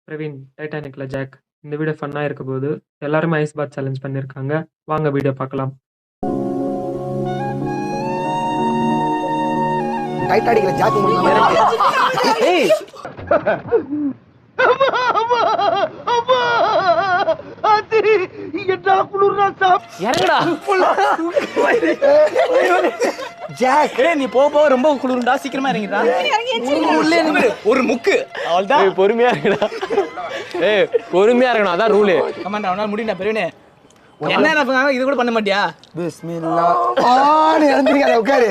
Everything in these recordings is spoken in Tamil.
பிரவீன் டைட்டானிக்ல ஜாக். இந்த வீடியோ ஃபன்னா இருக்க போது எல்லாருமே ஐஸ் பாத் சேலஞ்ச் பண்ணிருக்காங்க. வாங்க வீடியோ பார்க்கலாம். டைட்டானிக்ல ஜாக் முடியும். ஏய் இறங்குடா. ஜாக் நீ போக ரொம்ப குளிருண்டா, சீக்கிரமா இறங்கிடா. ஒரு முக்கு அவ்வளவுதான். பொறுமையா இருக்கடா. பொறுமையா இருக்கணும், அதான் ரூலு. கமாண்டா, அவனால முடியல பெரியனே. என்ன நான் இது கூட பண்ண மாட்டியா? பிஸ்மில்லா. நீ இறந்திருக்காத, உட்காரு.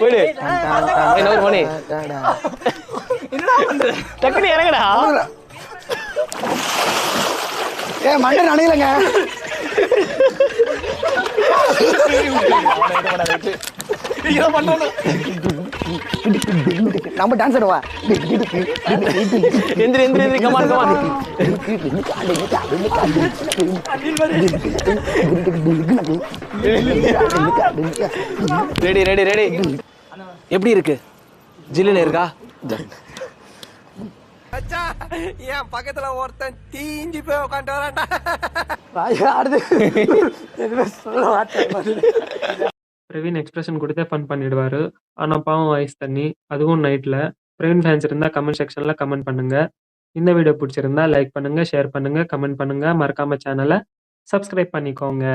போயிடு. இன்னொரு மணி என்ன பண்ற? டக்குனு இறங்குடா. மண்டை நனையிலங்க. நம்ம டான்ஸ் ஆடுவா. எந்திரி எந்திரி எந்திரி, come on come on. Ready ready ready. எப்படி இருக்கு? ஜில்லுன்னு இருக்கா? என் பக்கத்துல ஒருத்தன் தீஞ்சு போய் உட்காந்து வரான்டா. பிரவீன் எக்ஸ்பிரஷன் கொடுத்தே ஃபன் பண்ணிடுவாரு. ஆனா பாவம் ஐஸ் தண்ணி, அதுவும் நைட்ல. பிரவீன் ஃபேன்ஸ் இருந்தா கமெண்ட் செக்ஷன்ல கமெண்ட் பண்ணுங்க. இந்த வீடியோ பிடிச்சிருந்தா லைக் பண்ணுங்க, ஷேர் பண்ணுங்க, கமெண்ட் பண்ணுங்க. மறக்காம சேனலை சப்ஸ்கிரைப் பண்ணிக்கோங்க.